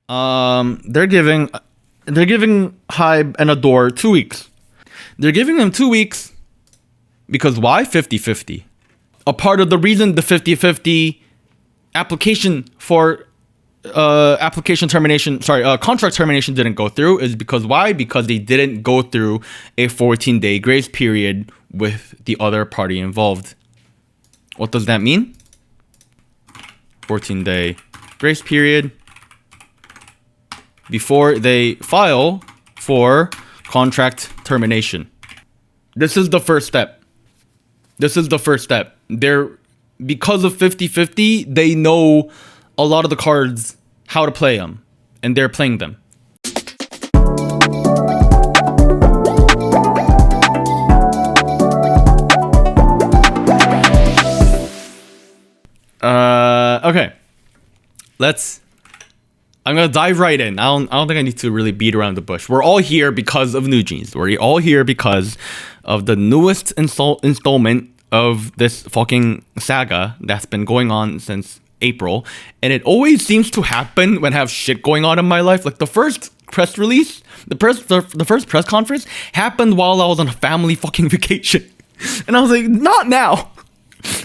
They're giving Hybe and Ador 2 weeks. They're giving them 2 weeks because why? 50-50. A part of the reason the 50-50 application for contract termination didn't go through is because why? Because they didn't go through a 14-day grace period with the other party involved. What does that mean? 14-day grace period before they file for contract termination. This is the first step. They're, because of 50-50, they know a lot of the cards, how to play them, and they're playing them. Okay. I'm gonna dive right in. I don't think I need to really beat around the bush. We're all here because of NewJeans. We're all here because of the newest installment of this fucking saga that's been going on since April, and it always seems to happen when I have shit going on in my life. Like the first press release, the first press conference happened while I was on a family fucking vacation, and I was like, not now.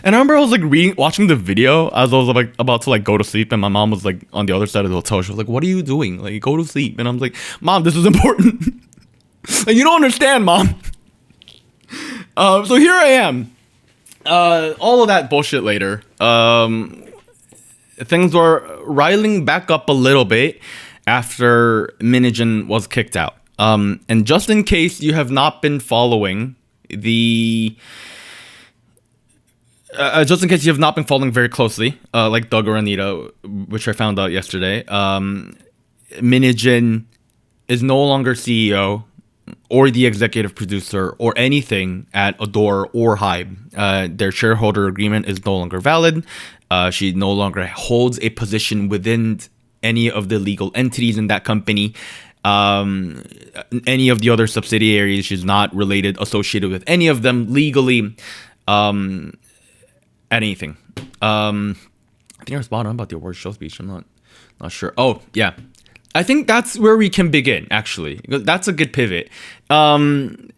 And I remember I was like watching the video as I was like about to like go to sleep, and my mom was like on the other side of the hotel. She was like, "What are you doing? Like, go to sleep." And I'm like, "Mom, this is important." Like, you don't understand, Mom. So here I am. All of that bullshit later. Things were riling back up a little bit after NewJeans was kicked out. And just in case you have not been following very closely, like Doug or Anita, which I found out yesterday, NewJeans is no longer CEO or the executive producer or anything at Ador or Hybe. Their shareholder agreement is no longer valid. She no longer holds a position within any of the legal entities in that company. Any of the other subsidiaries, she's not associated with any of them legally. Anything. I think I was spot on about the award show speech. I'm not sure. Oh, yeah. I think that's where we can begin, actually. That's a good pivot. Doug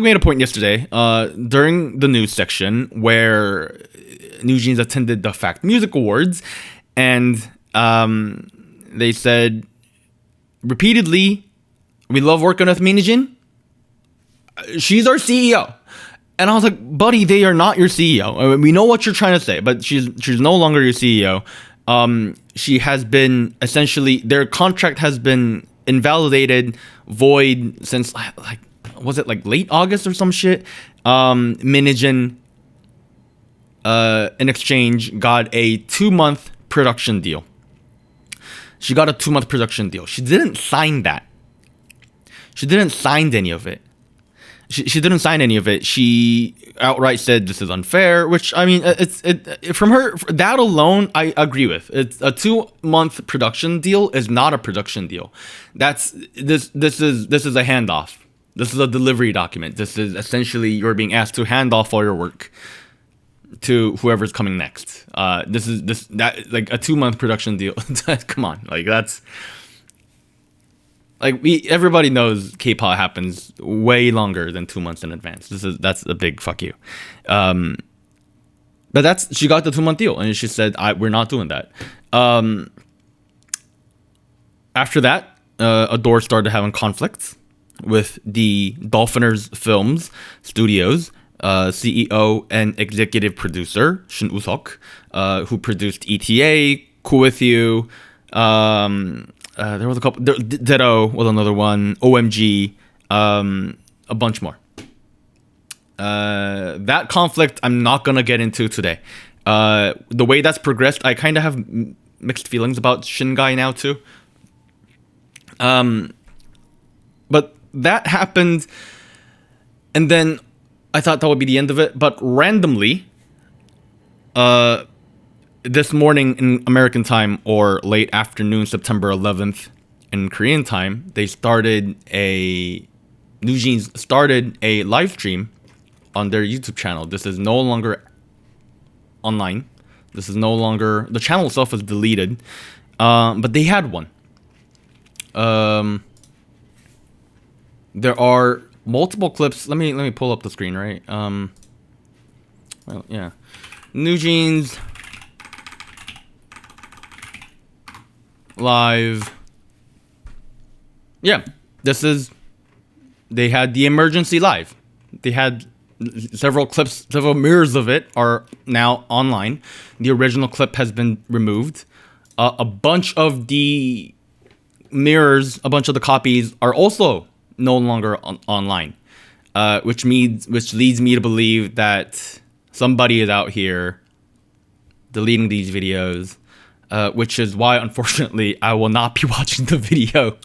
made a point yesterday during the news section where NewJeans attended the Fact Music Awards, and they said repeatedly, "We love working with NewJeans. She's our CEO." And I was like, buddy, they are not your CEO. I mean, we know what you're trying to say, but she's no longer your CEO. She has been essentially, their contract has been invalidated, void since like was it like late August or some shit? NewJeans, in exchange, got a 2-month production deal. She got a 2-month production deal. She didn't sign that. She didn't sign any of it. She didn't sign any of it. She outright said this is unfair, which, I mean, from her, that alone I agree with. It's a 2-month production deal is not a production deal. This is a handoff. This is a delivery document. This is essentially you're being asked to hand off all your work to whoever's coming next. This like a 2-month production deal. Come on, like that's. Like everybody knows K-pop happens way longer than 2 months in advance. That's a big fuck you. But she got the 2-month deal, and she said we're not doing that. After that, Ador started having conflicts with the Dolphiners Films Studios CEO and executive producer Shin Woo-seok, who produced ETA, Cool With You. There was a couple. Ditto was another one. OMG, a bunch more. That conflict I'm not gonna get into today. The way that's progressed, I kind of have mixed feelings about Shin Guy now too. But that happened, and then I thought that would be the end of it. But randomly, this morning in American time, or late afternoon, September 11th in Korean time, NewJeans started a live stream on their YouTube channel. This is no longer online. This is no longer, the channel itself is deleted. But they had one. There are multiple clips. Let me pull up the screen, right? Well, yeah. NewJeans live. Yeah, they had the emergency live. They had several clips, several mirrors of it are now online. The original clip has been removed. A bunch of the mirrors, a bunch of the copies are also no longer online, which leads me to believe that somebody is out here deleting these videos, which is why, unfortunately, I will not be watching the video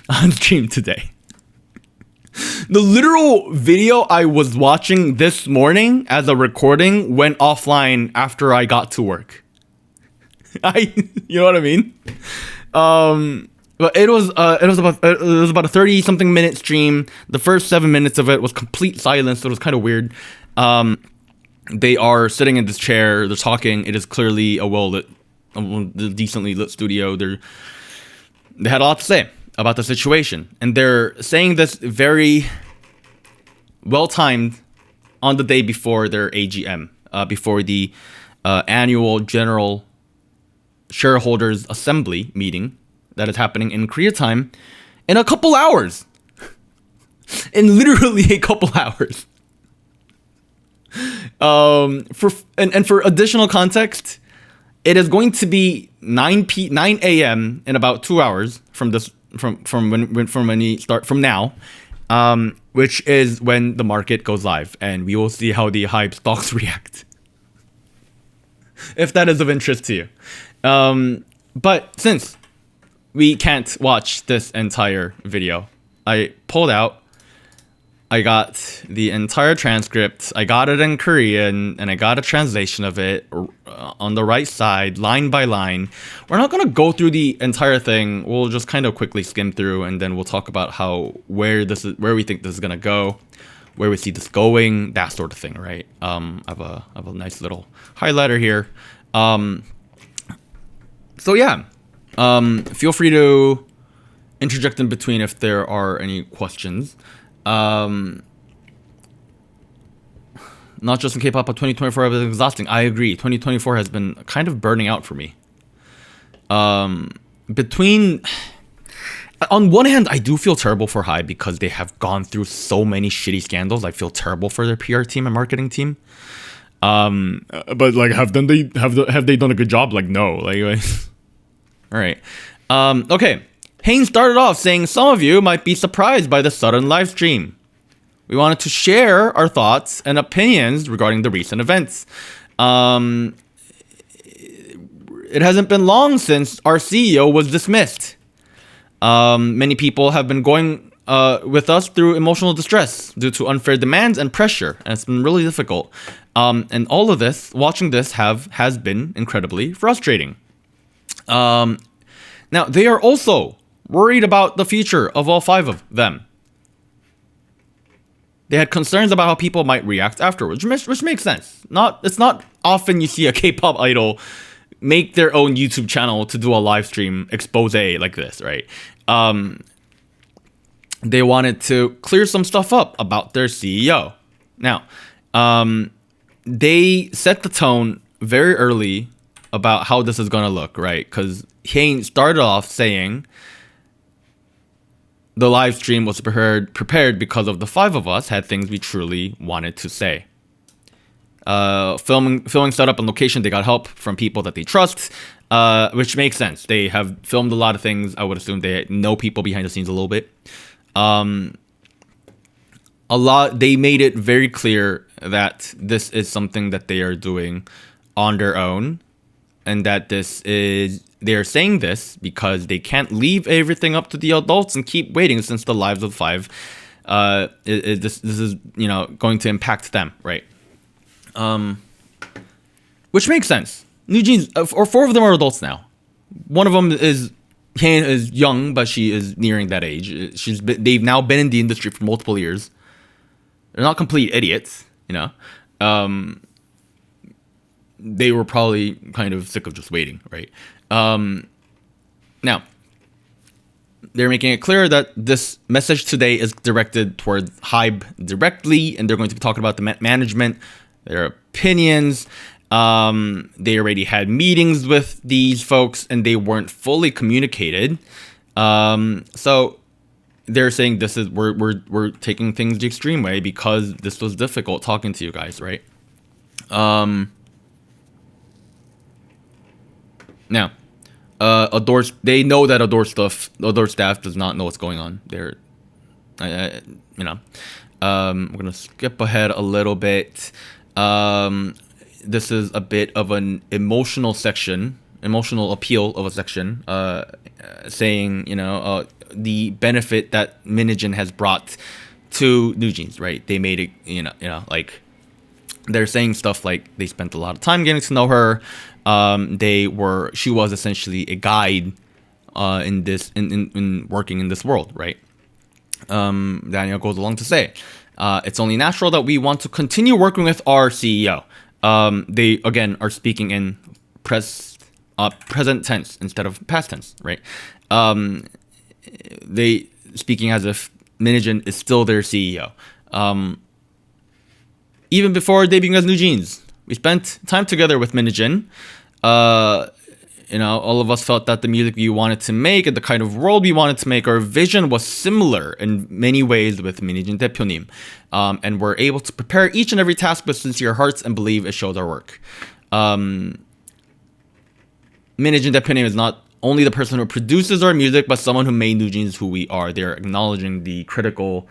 on stream today. The literal video I was watching this morning as a recording went offline after I got to work. You know what I mean? But it was about a 30-something minute stream. The first 7 minutes of it was complete silence, so it was kind of weird. They are sitting in this chair, they're talking. It is clearly a decently lit studio. They had a lot to say about the situation, and they're saying this very well timed on the day before their AGM, before the annual general shareholders assembly meeting that is happening in Korea time in a couple hours. In literally a couple hours. For additional context, it is going to be 9 a.m. in about 2 hours from when we start from now, which is when the market goes live, and we will see how the Hybe stocks react. If that is of interest to you. But since we can't watch this entire video, I pulled out. I got the entire transcript. I got it in Korean, and I got a translation of it on the right side, line by line. We're not gonna go through the entire thing. We'll just kind of quickly skim through, and then we'll talk about where we think this is gonna go, where we see this going, that sort of thing, right? I have a nice little highlighter here. So yeah, feel free to interject in between if there are any questions. Not just in K-pop, but 2024 has been exhausting. I agree. 2024 has been kind of burning out for me. On one hand, I do feel terrible for Hybe because they have gone through so many shitty scandals. I feel terrible for their PR team and marketing team. But like, have they done a good job? Like, no. Like all right. Okay. Hayne started off saying some of you might be surprised by the sudden live stream. We wanted to share our thoughts and opinions regarding the recent events. It hasn't been long since our CEO was dismissed. Many people have been going with us through emotional distress due to unfair demands and pressure, and it's been really difficult. And all of this, watching this, has been incredibly frustrating. Now, they are also worried about the future of all 5 of them. They had concerns about how people might react afterwards, which makes sense. It's not often you see a K-pop idol make their own YouTube channel to do a live stream expose like this, right? They wanted to clear some stuff up about their CEO. Now, they set the tone very early about how this is gonna look, right? Because Hayne started off saying the live stream was prepared because of the 5 of us had things we truly wanted to say. Filming setup and location, they got help from people that they trust, which makes sense. They have filmed a lot of things. I would assume they know people behind the scenes a little bit. They made it very clear that this is something that they are doing on their own, and that they are saying this because they can't leave everything up to the adults and keep waiting, since the lives of 5 this is going to impact them, right? Which makes sense. NewJeans, or 4 of them are adults now. One of them is young, but she is nearing that age. They've now been in the industry for multiple years. They're not complete idiots, they were probably kind of sick of just waiting, right? Now, they're making it clear that this message today is directed towards Hybe directly, and they're going to be talking about the management, their opinions. They already had meetings with these folks, and they weren't fully communicated. So they're saying this is we're taking things the extreme way because this was difficult talking to you guys, right? Now, Ador, they know that Ador staff does not know what's going on. They're, I'm gonna skip ahead a little bit. This is a bit of an emotional appeal of a section, saying, the benefit that Minijin has brought to NewJeans, right? They made it, like, they're saying stuff like they spent a lot of time getting to know her. She was essentially a guide in working in this world, right? Daniel goes along to say, it's only natural that we want to continue working with our CEO. They again are speaking in present tense instead of past tense, right? They speaking as if Minijin is still their CEO. Even before debuting as NewJeans, we spent time together with Minijin. All of us felt that the music we wanted to make and the kind of world we wanted to make, our vision was similar in many ways with Minijin 대표님. And we're able to prepare each and every task with sincere hearts and believe it shows our work. Minijin 대표님 is not only the person who produces our music, but someone who made NewJeans who we are. They're acknowledging the critical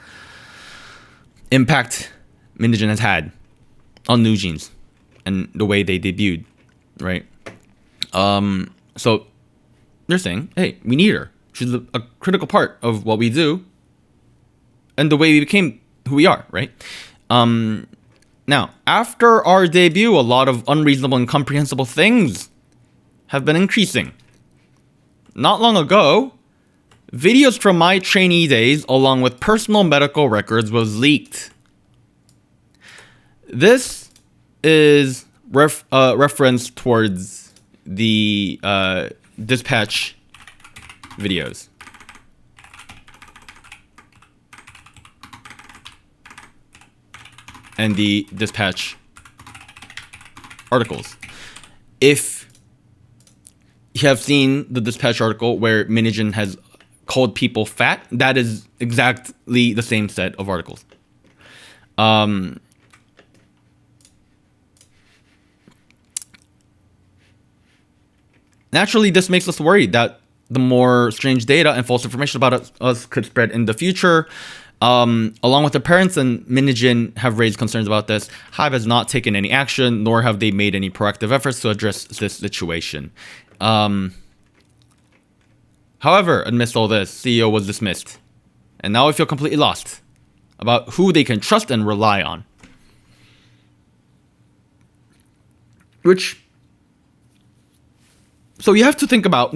impact Minijin has had on NewJeans and the way they debuted, right? So they're saying, hey, we need her. She's a critical part of what we do and the way we became who we are, right? Now, after our debut, a lot of unreasonable and incomprehensible things have been increasing. Not long ago, videos from my trainee days along with personal medical records was leaked. This is reference towards the dispatch videos. And the dispatch articles. If you have seen the dispatch article where Minijin has called people fat, that is exactly the same set of articles. Naturally, this makes us worried that the more strange data and false information about us could spread in the future. Along with the parents and Minijin have raised concerns about this, Hybe has not taken any action, nor have they made any proactive efforts to address this situation. However, amidst all this, CEO was dismissed. And now I feel completely lost about who they can trust and rely on. So you have to think about,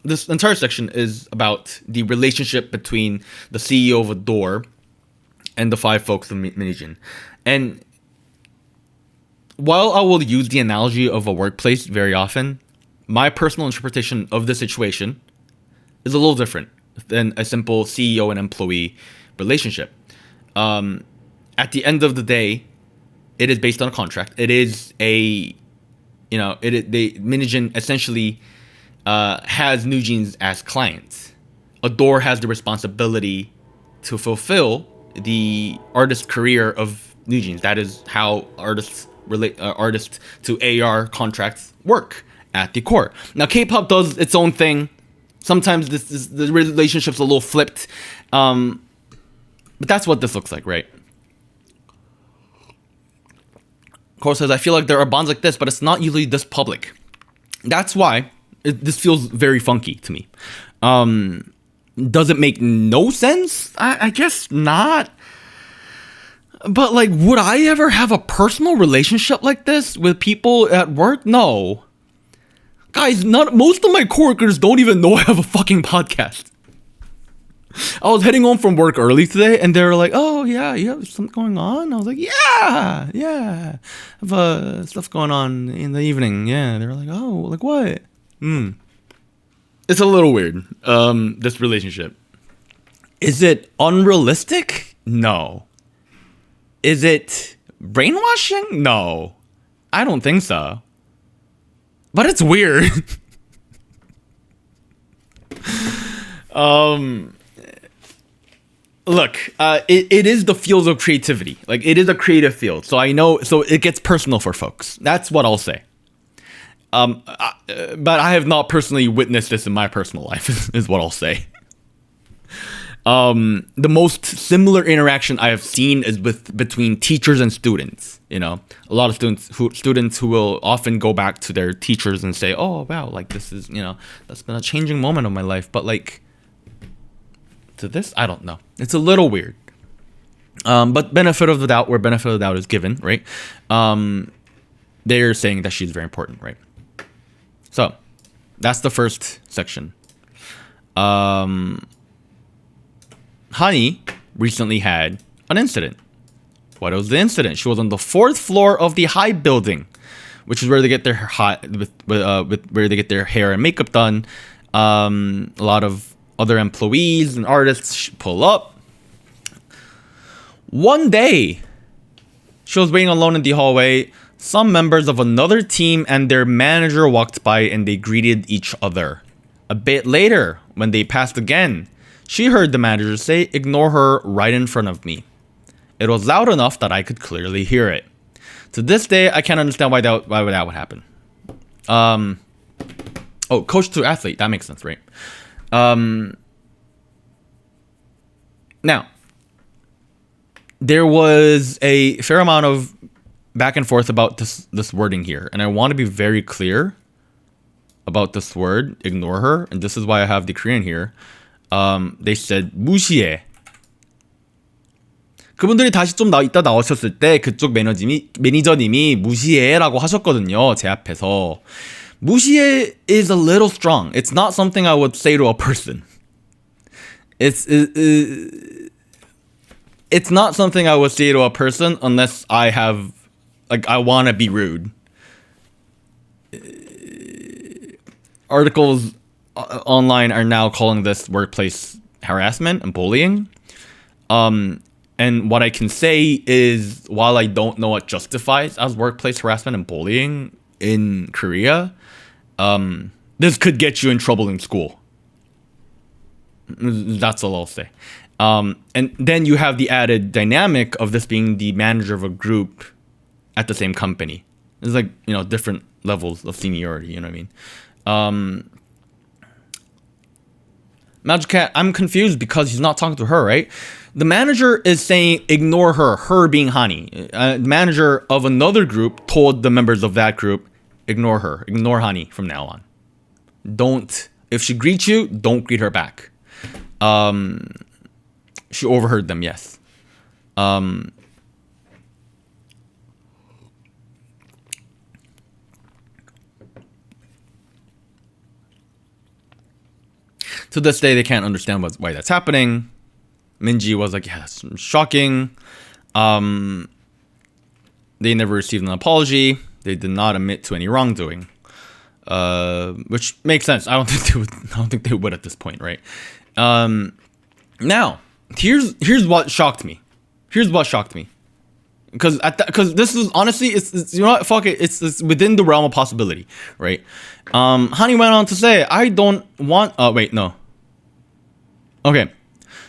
this entire section is about the relationship between the CEO of Ador and the 5 folks of Minijin. And while I will use the analogy of a workplace very often, my personal interpretation of this situation is a little different than a simple CEO and employee relationship. At the end of the day, it is based on a contract. It is Minijin essentially has NewJeans as clients. Ador has the responsibility to fulfill the artist career of NewJeans. That is how artists to AR contracts work at the core. Now, K-pop does its own thing. Sometimes the relationship's a little flipped, but that's what this looks like, right? Cole says, I feel like there are bonds like this, but it's not usually this public. That's why this feels very funky to me. Does it make no sense? I guess not. But like, would I ever have a personal relationship like this with people at work? No. Guys, most of my coworkers don't even know I have a fucking podcast. I was heading home from work early today, and they were like, "Oh yeah, you have something going on?" I was like, "Yeah, I have stuff going on in the evening." Yeah, they were like, "Oh, like what?" It's a little weird. This relationship. Is it unrealistic? No. Is it brainwashing? No. I don't think so. But it's weird. Look, it is the field of creativity. Like, it is a creative field. So I know, so it gets personal for folks. That's what I'll say. But I have not personally witnessed this in my personal life, is what I'll say. The most similar interaction I have seen is between teachers and students. You know, a lot of students who will often go back to their teachers and say, "Oh wow, like this is, you know, that's been a changing moment of my life." But like, to this, I don't know. It's a little weird. But benefit of the doubt, where benefit of the doubt is given, right? They're saying that she's very important, right? So that's the first section. Hanni recently had an incident. What was the incident? She was on the 4th floor of the Hybe building, which is where they get their where they get their hair and makeup done. A lot of other employees and artists pull up. One day, she was waiting alone in the hallway. Some members of another team and their manager walked by and they greeted each other. A bit later, when they passed again, she heard the manager say, "Ignore her," right in front of me. It was loud enough that I could clearly hear it. To this day, I can't understand why that would happen. Coach to athlete, that makes sense, right? Now, there was a fair amount of back and forth about this wording here, and I want to be very clear about this word, "ignore her," and this is why I have the Korean here. They said 무시해. 그분들이 다시 좀 이따 나오셨을 때 그쪽 매니저님이 무시해라고 하셨거든요. 제 앞에서. 무시해 is a little strong. It's not something I would say to a person. It's not something I would say to a person unless I have, like, I want to be rude. Articles online are now calling this workplace harassment and bullying. And what I can say is, while I don't know what justifies as workplace harassment and bullying in Korea, this could get you in trouble in school. That's all I'll say. And then you have the added dynamic of this being the manager of a group at the same company. It's like, you know, different levels of seniority, you know what I mean? Magic Cat, I'm confused because he's not talking to her, right? The manager is saying ignore her being Hanni. The manager of another group told the members of that group, ignore her, ignore Hanni from now on. If she greets you, don't greet her back. She overheard them, yes. To this day, they can't understand why that's happening. Minji was like, yeah, that's shocking. They never received an apology. They did not admit to any wrongdoing. Which makes sense. I don't think they would at this point, right? Now, here's what shocked me. Because this is honestly, it's you know what, fuck it, it's within the realm of possibility, right? Hanni went on to say, I don't want. Wait, no. Okay,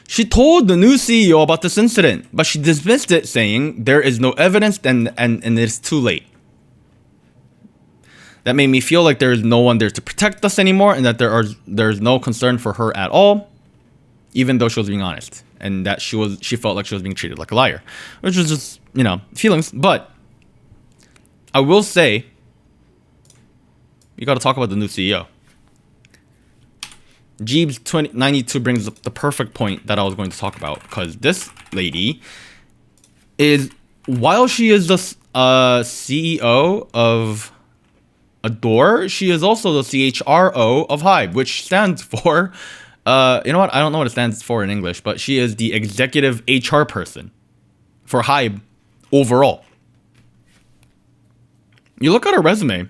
she told the new CEO about this incident, but she dismissed it, saying there is no evidence and it's too late. That made me feel like there is no one there to protect us anymore, and that there's no concern for her at all, even though she was being honest, and that she felt like she was being treated like a liar, which was just, you know, feelings. But I will say, you got to talk about the new CEO. Jeebs 2092 brings up the perfect point that I was going to talk about, because this lady is, while she is the CEO of Ador, she is also the CHRO of Hybe, which stands for You know what? I don't know what it stands for in English, but she is the executive HR person for Hybe overall. You look at her resume.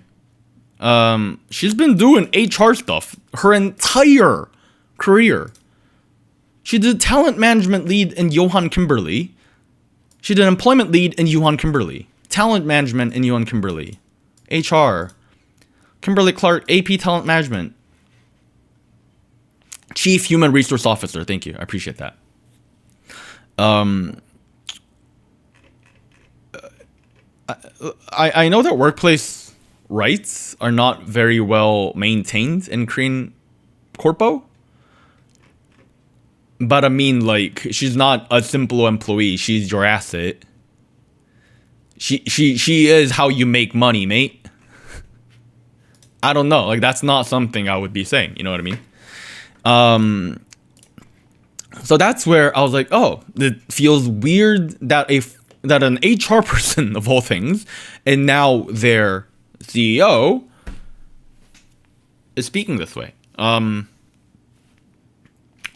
She's been doing HR stuff her entire career. She did talent management lead in Johan Kimberly. She did employment lead in Johan Kimberly. Talent management in Johan Kimberly. HR. Kimberly Clark, AP talent management. Chief Human Resource Officer. Thank you. I appreciate that. I know that workplace rights are not very well maintained in Korean corpo. But I mean, like, she's not a simple employee. She's your asset. She is how you make money, mate. I don't know. Like, that's not something I would be saying. You know what I mean? So that's where I was like, oh, it feels weird that an HR person of all things, and now their CEO, is speaking this way.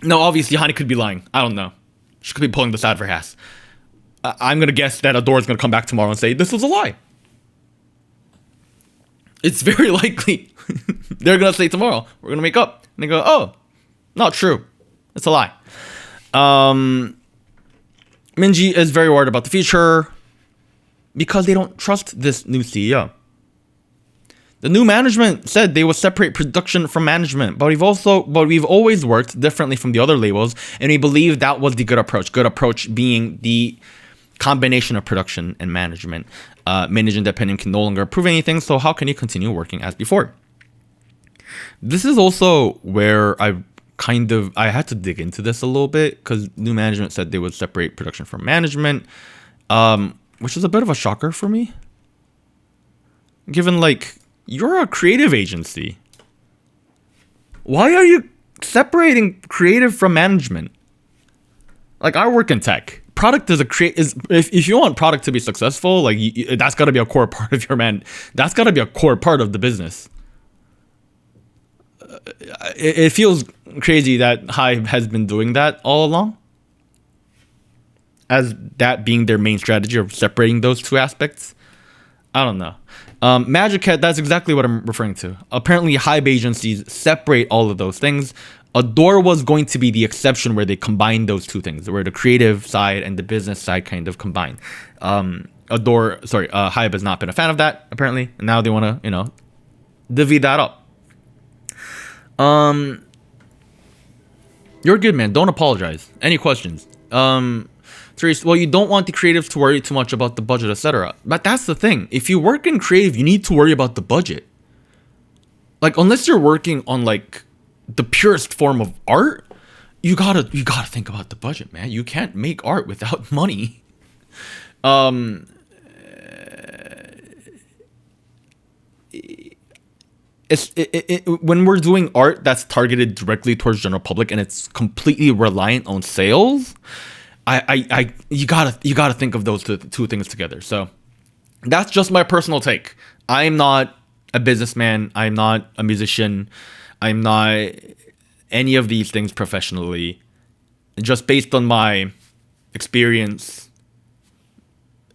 No, obviously Hanni could be lying. I don't know. She could be pulling this out of her ass. I'm gonna guess that Ador is gonna come back tomorrow and say this was a lie. It's very likely. They're gonna say tomorrow, we're gonna make up. And they go, oh, not true. It's a lie. Minji is very worried about the future because they don't trust this new CEO. The new management said they would separate production from management, but we've always worked differently from the other labels, and we believe that was the good approach. Good approach being the combination of production and management. Managing independent can no longer approve anything, so how can you continue working as before? This is also where I had to dig into this a little bit, because new management said they would separate production from management, which is a bit of a shocker for me. Given, like, you're a creative agency. Why are you separating creative from management? Like, I work in tech. Product is if you want product to be successful, like, that's got to be a core part of that's got to be a core part of the business. It feels crazy that Hybe has been doing that all along, as that being their main strategy of separating those two aspects. I don't know. Magic Cat, that's exactly what I'm referring to. Apparently, Hybe agencies separate all of those things. Ador was going to be the exception where they combine those two things, where the creative side and the business side kind of combine. Hybe has not been a fan of that, apparently. And now they want to, divvy that up. You're good, man. Don't apologize. Any questions? Therese, well, you don't want the creatives to worry too much about the budget, etc. But that's the thing. If you work in creative, you need to worry about the budget. Like, unless you're working on, like, the purest form of art, you gotta think about the budget, man. You can't make art without money. When we're doing art that's targeted directly towards general public and it's completely reliant on sales, you gotta think of those two things together. So that's just my personal take. I'm not a businessman. I'm not a musician. I'm not any of these things professionally. Just based on my experience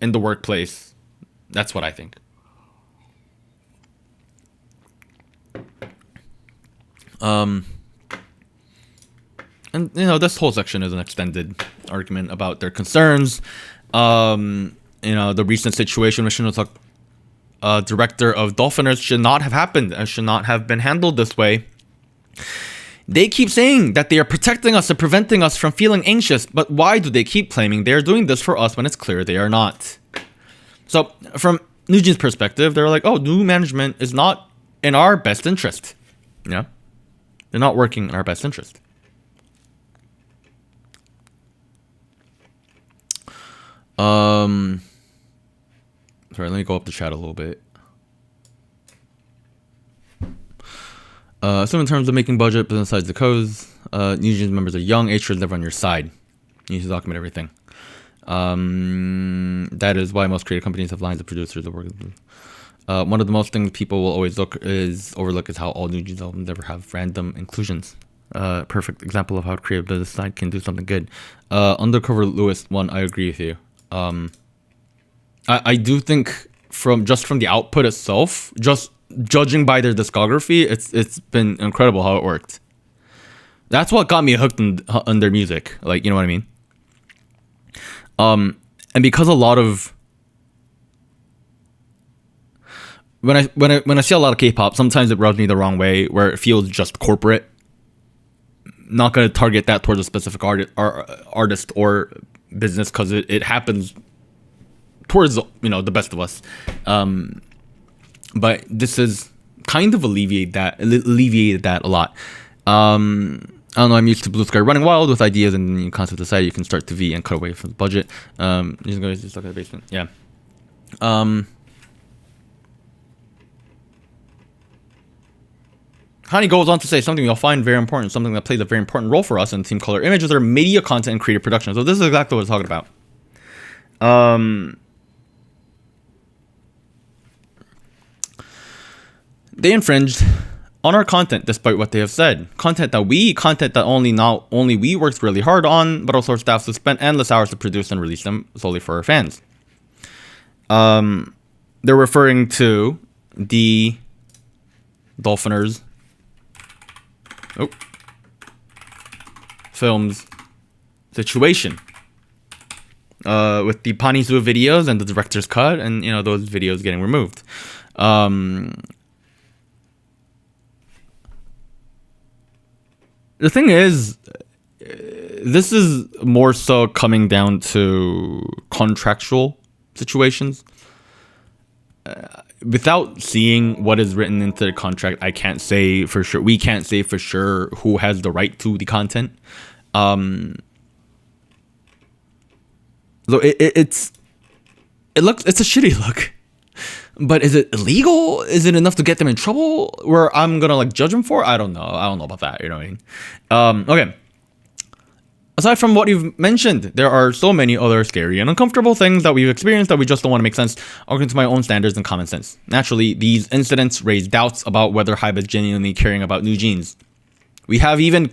in the workplace, that's what I think. And this whole section is an extended argument about their concerns. The recent situation with SojuTalk director of Dolphiners should not have happened and should not have been handled this way. They keep saying that they are protecting us and preventing us from feeling anxious, but why do they keep claiming they are doing this for us when it's clear they are not? So from NewJeans' perspective, they're like, oh, new management is not in our best interest. They're not working in our best interest. Sorry, let me go up the chat a little bit. So in terms of making budget, business sides, the codes, NewJeans members are young, HR is never on your side. You need to document everything. That is why most creative companies have lines of producers that work. One of the most things people will always overlook is how all NewJeans albums never have random inclusions. Perfect example of how creative business side can do something good. Undercover Lewis one, I agree with you. I do think from the output itself, just judging by their discography, it's been incredible how it worked. That's what got me hooked on their music. Like, you know what I mean? And because a lot of when I see a lot of K-pop, sometimes it rubs me the wrong way, where it feels just corporate. Not gonna target that towards a specific artist or business, because it happens towards the best of us. But this is kind of alleviated that a lot. I don't know, I'm used to Blue Sky running wild with ideas and the concept aside. You can start to V and cut away from the budget. These guys just look at the basement. Yeah. Hanni goes on to say something you'll find very important, something that plays a very important role for us in Team Color Images are media content and creative production. So this is exactly what I was talking about. They infringed on our content despite what they have said. Content that not only we worked really hard on, but also our staff who spent endless hours to produce and release them solely for our fans. They're referring to the Dolphiners film's situation with the Panisu videos and the director's cut, and those videos getting removed. The thing is, this is more so coming down to contractual situations. Without seeing what is written into the contract, I can't say for sure. We can't say for sure who has the right to the content. So it's a shitty look. But is it illegal? Is it enough to get them in trouble where I'm gonna judge them for? I don't know. I don't know about that. You know what I mean? Okay. Aside from what you've mentioned, there are so many other scary and uncomfortable things that we've experienced that we just don't want to make sense according to my own standards and common sense. Naturally, these incidents raise doubts about whether Hybe is genuinely caring about NewJeans. We have even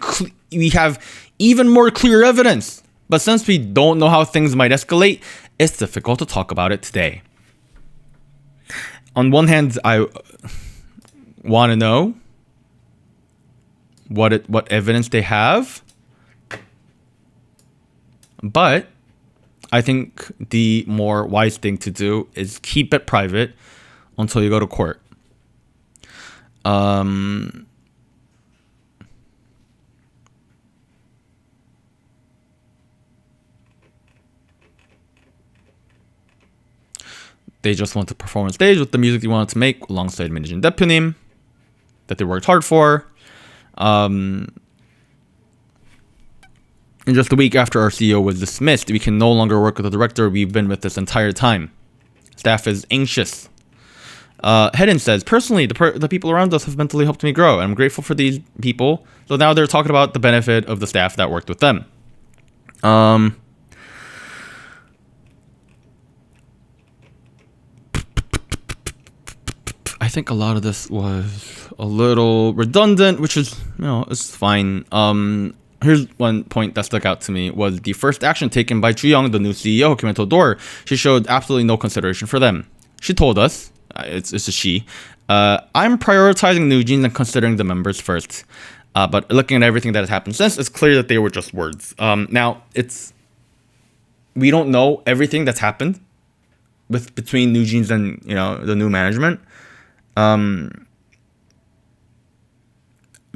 more clear evidence, but since we don't know how things might escalate, it's difficult to talk about it today. On one hand, I want to know what evidence they have, but I think the more wise thing to do is keep it private until you go to court. They just want to perform on stage with the music they wanted to make alongside Minjin Depunim that they worked hard for. And just a week after our CEO was dismissed, we can no longer work with the director we've been with this entire time. Staff is anxious. Hedden says, personally, the people around us have mentally helped me grow, and I'm grateful for these people. So now they're talking about the benefit of the staff that worked with them. I think a lot of this was a little redundant, which is, it's fine. Here's one point that stuck out to me was the first action taken by Ju-young, the new CEO who came into Ador. She showed absolutely no consideration for them. She told us, it's a she, I'm prioritizing NewJeans and considering the members first. But looking at everything that has happened since, it's clear that they were just words. Now, we don't know everything that's happened between NewJeans and, the new management.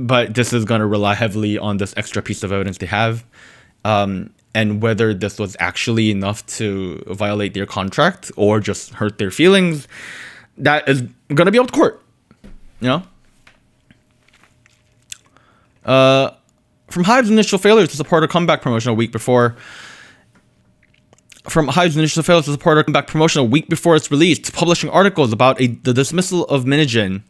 But this is going to rely heavily on this extra piece of evidence they have, and whether this was actually enough to violate their contract or just hurt their feelings, that is going to be up to court. From Hybe's initial failures to support a comeback promotion a week before its release, to publishing articles about the dismissal of Minjin,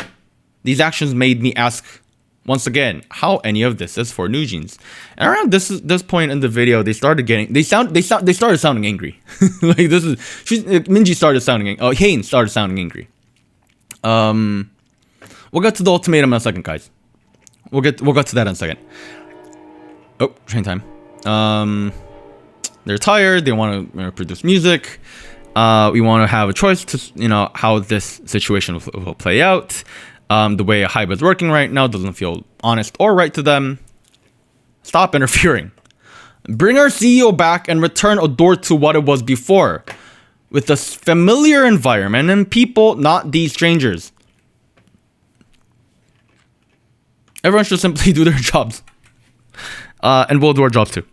these actions made me ask once again how any of this is for NewJeans. And around this point in the video, they started sounding angry. Minji started sounding angry. Hain started sounding angry. We'll get to the ultimatum in a second, guys. We'll get to that in a second. Oh, train time. They're tired. They want to produce music. We want to have a choice to how this situation will play out. The way Hybe is working right now doesn't feel honest or right to them. Stop interfering. Bring our CEO back and return Ador to what it was before, with a familiar environment and people, not these strangers. Everyone should simply do their jobs. And we'll do our jobs too.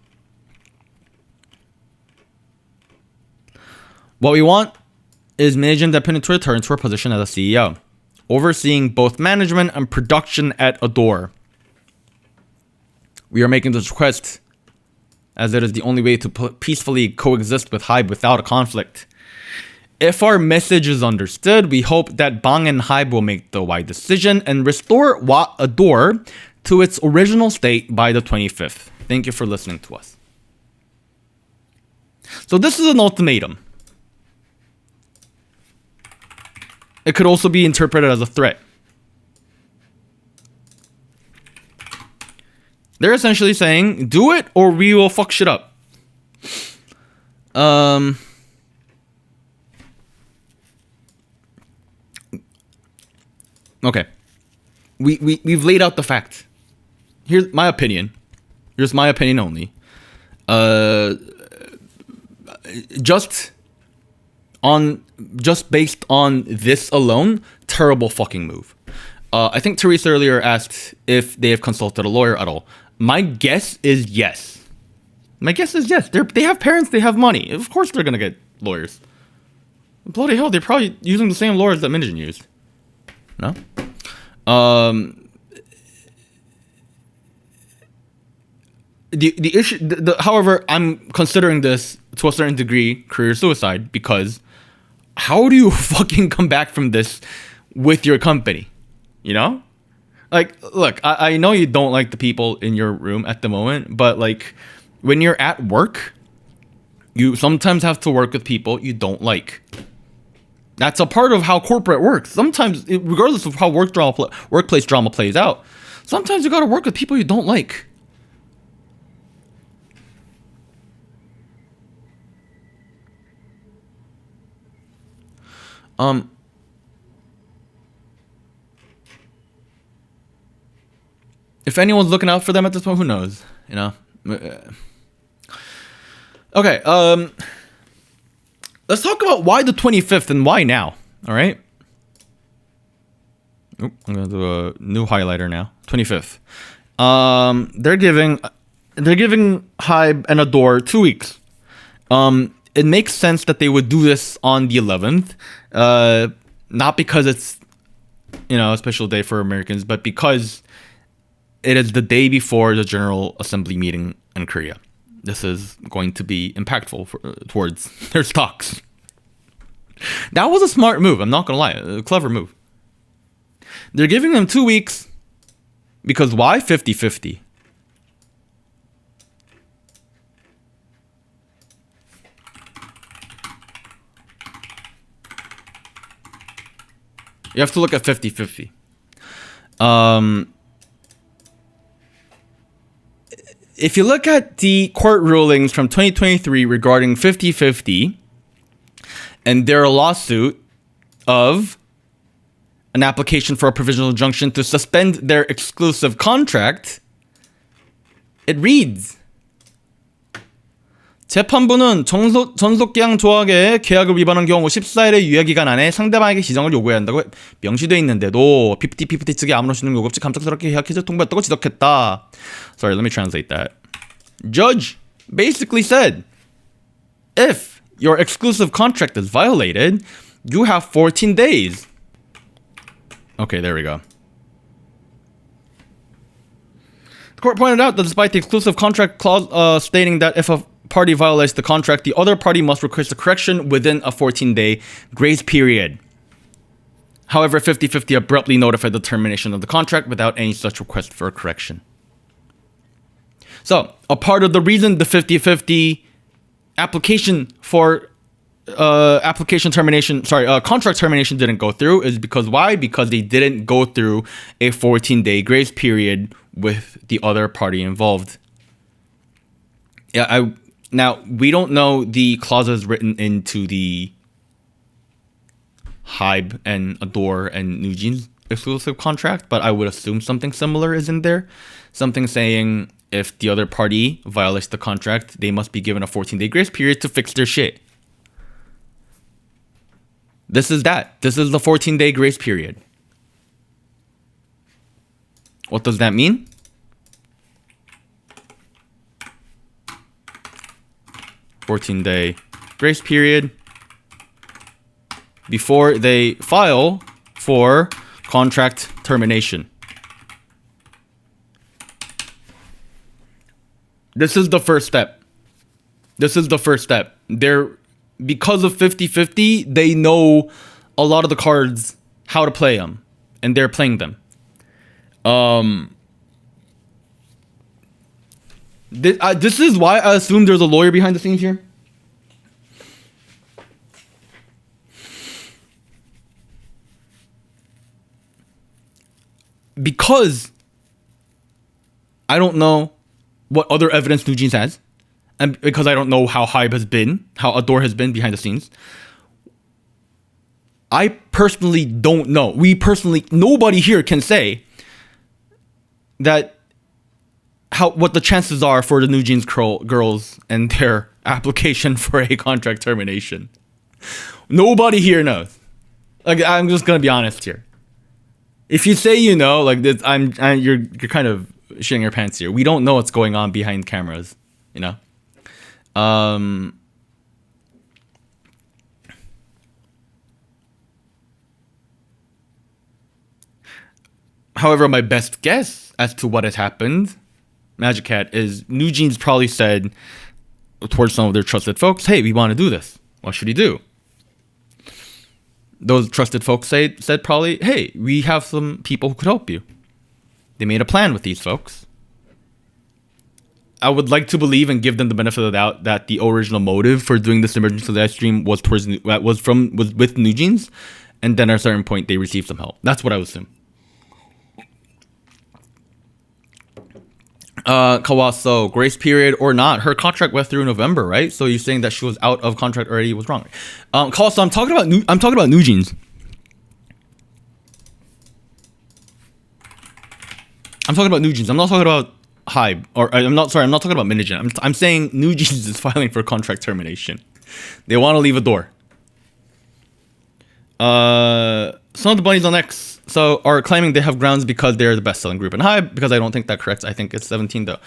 What we want is Minejin Dependent to return to her position as a CEO, overseeing both management and production at Ador. We are making this request as it is the only way to peacefully coexist with Hybe without a conflict. If our message is understood, we hope that Bang and Hybe will make the right decision and restore Ador to its original state by the 25th. Thank you for listening to us. So this is an ultimatum. It could also be interpreted as a threat. They're essentially saying, do it or we will fuck shit up. Okay. We've laid out the fact. Here's my opinion. Here's my opinion only. Just based on this alone, terrible fucking move. I think Teresa earlier asked if they have consulted a lawyer at all. My guess is yes. They have parents, they have money. Of course they're gonna get lawyers. Bloody hell, they're probably using the same lawyers that Minejin used. No? The issue, however, I'm considering this to a certain degree career suicide, because how do you fucking come back from this with your company? You know? Like, look, I know you don't like the people in your room at the moment, but like, when you're at work, you sometimes have to work with people you don't like. That's a part of how corporate works. Sometimes, regardless of how workplace drama plays out, sometimes you gotta work with people you don't like. If anyone's looking out for them at this point, who knows? You know? Okay, let's talk about why the 25th and why now, all right? Oop, I'm gonna do a new highlighter now. 25th. They're giving Hybe and Ador 2 weeks. It makes sense that they would do this on the 11th, not because it's, a special day for Americans, but because it is the day before the General Assembly meeting in Korea. This is going to be impactful towards their stocks. That was a smart move, I'm not gonna lie, a clever move. They're giving them 2 weeks because why 50-50? You have to look at 50-50. If you look at the court rulings from 2023 regarding 50-50 and their lawsuit of an application for a provisional injunction to suspend their exclusive contract, it reads, 재판부는 전속계약 조항의 계약을 위반한 경우 14일의 유예기간 안에 상대방에게 지정을 요구해야 한다고 명시되어 있는데도 50-50 측이 아무런 신용 요구 없이 감격스럽게 계약 해제 통보했다고 지적했다. Sorry, let me translate that. Judge basically said, if your exclusive contract is violated, you have 14 days. Okay, there we go. The court pointed out that despite the exclusive contract clause stating that if a party violates the contract, the other party must request a correction within a 14-day grace period. However, 50-50 abruptly notified the termination of the contract without any such request for a correction. So, a part of the reason the 50-50 application for contract termination didn't go through is because why? Because they didn't go through a 14-day grace period with the other party involved. Yeah, now we don't know the clauses written into the Hybe and Ador and NewJeans exclusive contract, but I would assume something similar is in there. Something saying if the other party violates the contract, they must be given a 14-day grace period to fix their shit. This is that. This is the 14-day grace period. What does that mean? $14-day grace period before they file for contract termination. This is the first step. Because of 50-50, they know a lot of the cards, how to play them, and they're playing them. This is why I assume there's a lawyer behind the scenes here. Because I don't know what other evidence NewJeans has, and because I don't know how Hybe has been, how Ador has been behind the scenes, I personally don't know. Nobody here can say that what the chances are for the NewJeans girls and their application for a contract termination. Nobody here knows. Like, I'm just gonna be honest here. If you say you know, like this, you're kind of shitting your pants here. We don't know what's going on behind cameras, you know. However, my best guess as to what has happened, Magic Cat, is NewJeans probably said towards some of their trusted folks, "Hey, we want to do this. What should we do?" Those trusted folks said probably, "Hey, we have some people who could help you." They made a plan with these folks. I would like to believe and give them the benefit of the doubt that the original motive for doing this emergency live stream was with NewJeans, and then at a certain point they received some help. That's what I would assume. Kawaso, grace period or not, her contract went through November, right? So you're saying that she was out of contract already was wrong. Kawaso, I'm talking about NewJeans. I'm talking about NewJeans. I'm not talking about Hybe, I'm not talking about Minigen. I'm saying NewJeans is filing for contract termination. They want to leave a door. Some of the bunnies on X are claiming they have grounds because they're the best-selling group in Hybe, because I don't think that corrects. I think it's 17 though.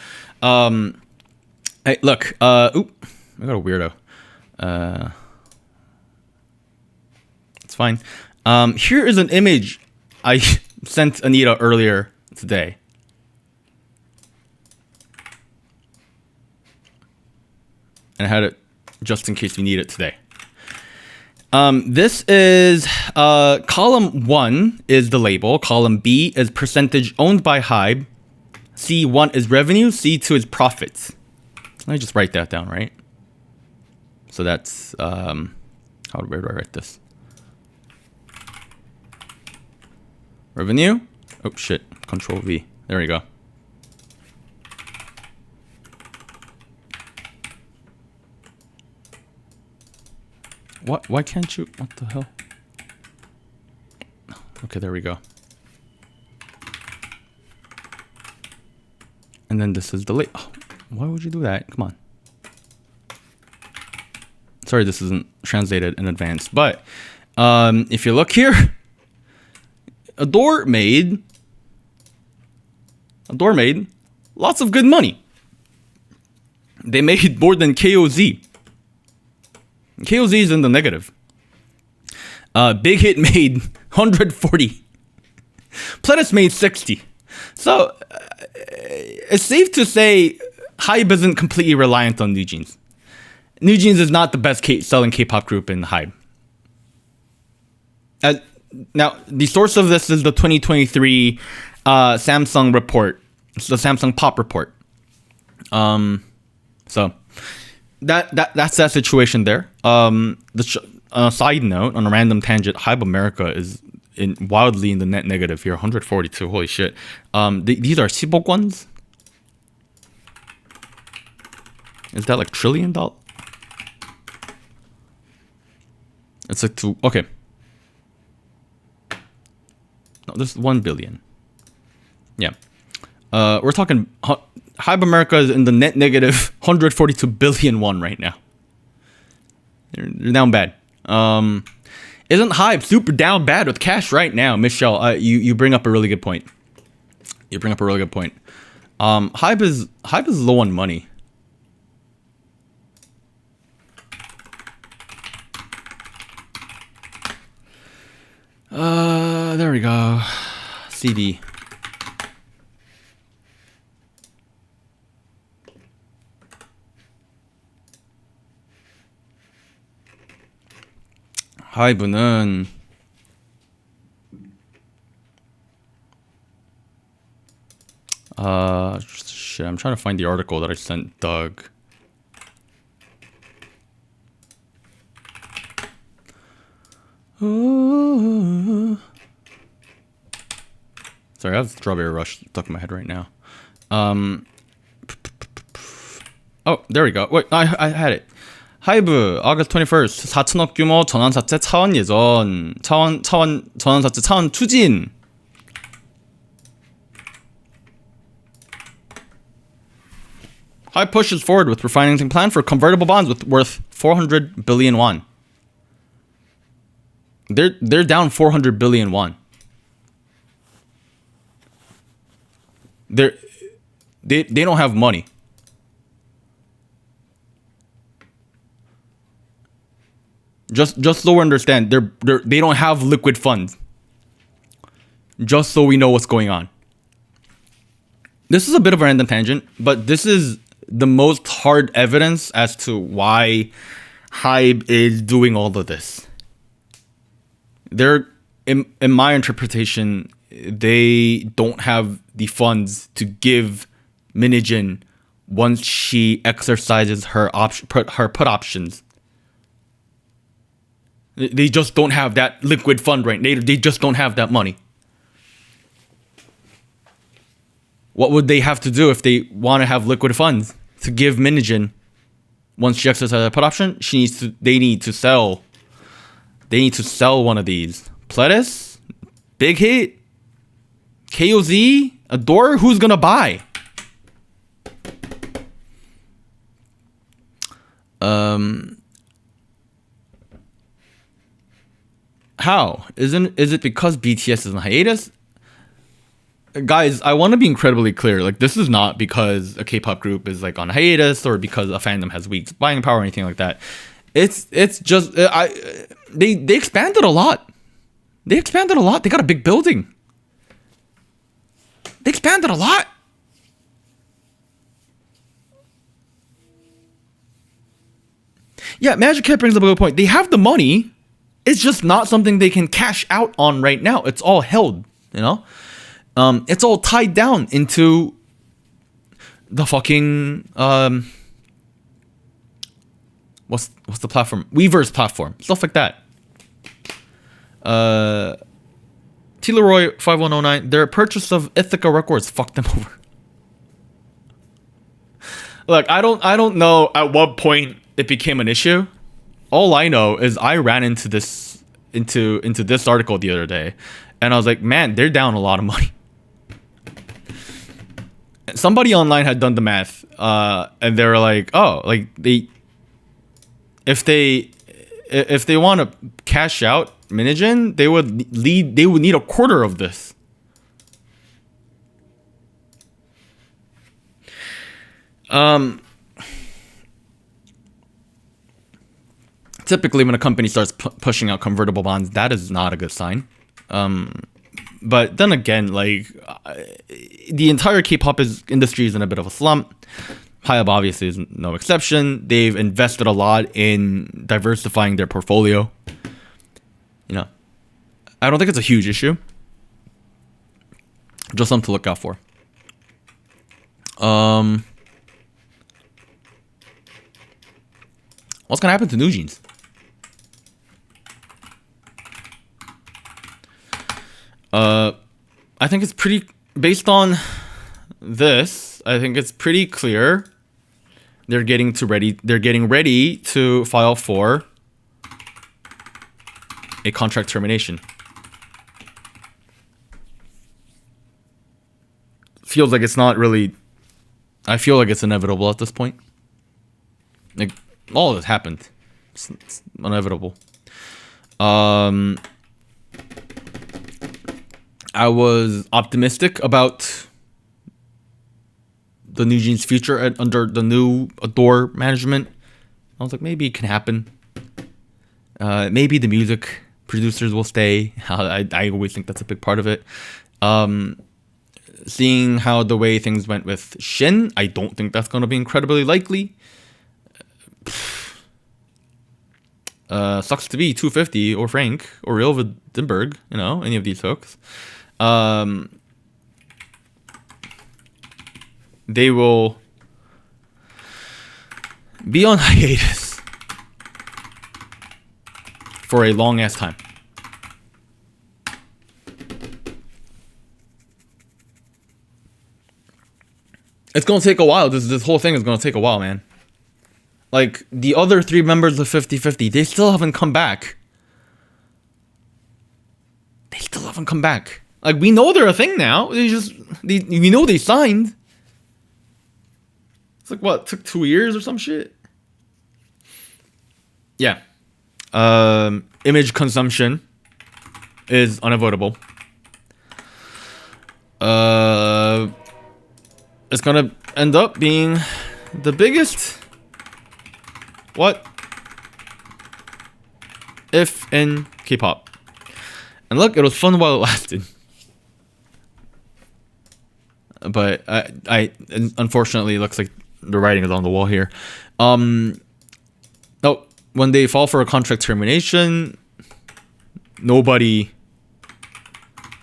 Hey, look. I got a weirdo. It's fine. Here is an image I sent Anita earlier today. And I had it just in case we need it today. This is column 1 is the label. Column B is percentage owned by Hybe. C1 is revenue. C2 is profits. Let me just write that down, right? So that's where do I write this? Revenue. Oh shit! Control V. There we go. What? Why can't you? What the hell? Okay, there we go. And then this is the late. Oh, why would you do that? Come on. Sorry, this isn't translated in advance. But if you look here, Ador made lots of good money. They made more than KOZ. KOZ is in the negative. Big Hit made 140. Pledis made 60. So it's safe to say Hybe isn't completely reliant on NewJeans. NewJeans is not the best selling K-pop group in Hybe. Now, the source of this is the 2023 Samsung report. It's the Samsung Pop report. So that's that situation there. On a side note, on a random tangent, Hybe America is wildly in the net negative here, 142. Holy shit. These are 10억 wons. Is that like $1 trillion? It's like two. Okay. No, this is 1 billion. Yeah. We're talking. Hybe America is in the net negative 142 billion won right now. They're down bad. Isn't Hybe super down bad with cash right now, Michelle? You bring up a really good point. Hybe is low on money. There we go. CD. 하이브는 shit, I'm trying to find the article that I sent Doug. Sorry, I have Strawberry Rush stuck in my head right now. Oh, there we go. Wait, I had it. 하이브 August 21st 4천억 규모 전환사채 차원 예전 차원 전환사채 차원 추진. Hybe pushes forward with refinancing plan for convertible bonds worth 400 billion won. They're down 400 billion won. They don't have money. Just so we understand, they don't have liquid funds. Just so we know what's going on. This is a bit of a random tangent, but this is the most hard evidence as to why Hybe is doing all of this. In my interpretation, they don't have the funds to give Minijin once she exercises her put options. They just don't have that liquid fund right now. They just don't have that money. What would they have to do if they want to have liquid funds to give Minijin once she exercises her put option? They need to sell one of these. Pledis, Big Hit, KOZ, Ador. Who's gonna buy? How? Is it because BTS is on hiatus? Guys, I want to be incredibly clear. Like, this is not because a K-pop group is like on hiatus or because a fandom has weak buying power or anything like that. It's just they expanded a lot. They got a big building. They expanded a lot. Yeah, Magic Cat brings up a good point. They have the money. It's just not something they can cash out on right now. It's all held, you know? It's all tied down into the fucking what's the platform? Weverse platform. Stuff like that. T-Leroy 5109, their purchase of Ithaca Records fucked them over. Look, I don't know at what point it became an issue. All I know is I ran into this article the other day, and I was like, man, they're down a lot of money. Somebody online had done the math, and they were like, oh, like if they want to cash out Minijin, they would need a quarter of this. Typically, when a company starts pushing out convertible bonds, that is not a good sign. But then again, like the entire K-pop industry is in a bit of a slump. Hybe obviously is no exception. They've invested a lot in diversifying their portfolio. You know, I don't think it's a huge issue. Just something to look out for. What's gonna happen to NewJeans? I think it's pretty, based on this, I think it's pretty clear they're getting ready to file for a contract termination. Feels like it's not really, I feel like it's inevitable at this point. Like, all of this happened. It's inevitable. I was optimistic about the NewJeans future under the new Ador management. I was like, maybe it can happen. Maybe the music producers will stay. I always think that's a big part of it. Seeing how the way things went with Shin, I don't think that's going to be incredibly likely. Sucks to be 250 or Frank or Real Vidinberg, any of these hooks. They will be on hiatus for a long ass time. It's gonna take a while. This whole thing is gonna take a while, man. Like, the other 3 members of 50/50, they still haven't come back. Like, we know they're a thing now. We know they signed. It's like, what, took 2 years or some shit? Yeah. Image consumption is unavoidable. It's gonna end up being the biggest what if in K-pop. And look, it was fun while it lasted. But I unfortunately, it looks like the writing is on the wall here. When they fall for a contract termination, nobody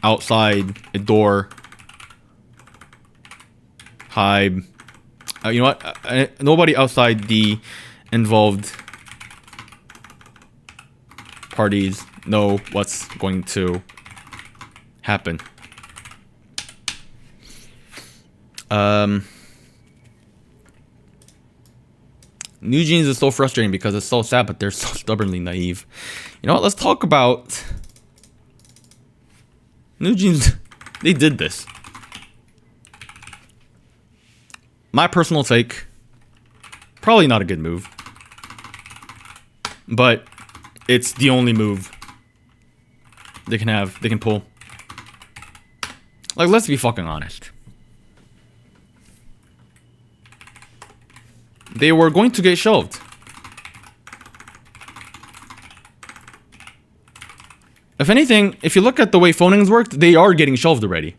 outside Ador, Hybe, you know what? Nobody outside the involved parties know what's going to happen. NewJeans is so frustrating because it's so sad, but they're so stubbornly naive. You know what? Let's talk about NewJeans. They did this. My personal take, probably not a good move, but it's the only move they can pull. Like, let's be fucking honest. They were going to get shelved. If anything, if you look at the way phonings worked, they are getting shelved already.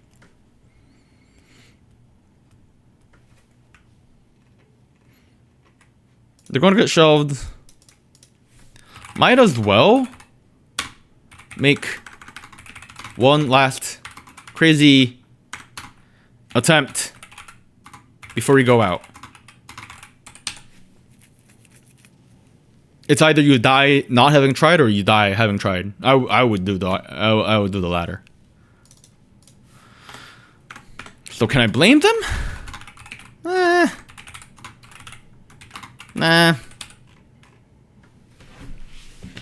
They're going to get shelved. Might as well make one last crazy attempt before we go out. It's either you die not having tried or you die having tried. I would do the latter. So can I blame them? Nah.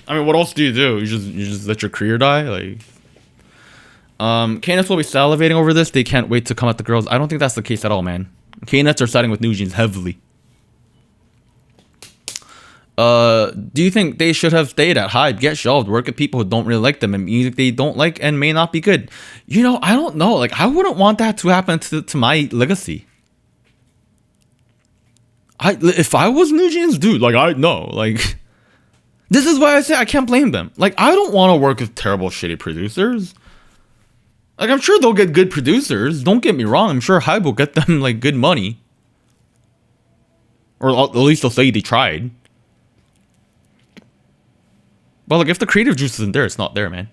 I mean, what else do? You just let your career die? Like, K-Nuts will be salivating over this. They can't wait to come at the girls. I don't think that's the case at all, man. K-Nuts are siding with NewJeans heavily. Do you think they should have stayed at Hybe, get shelved, work with people who don't really like them and music they don't like and may not be good? I don't know. Like, I wouldn't want that to happen to my legacy. If I was NewJeans, dude, like, I know, like, this is why I say I can't blame them. Like, I don't want to work with terrible, shitty producers. Like, I'm sure they'll get good producers. Don't get me wrong. I'm sure Hybe will get them, like, good money. Or at least they'll say they tried. But, like, if the creative juice isn't there, it's not there, man.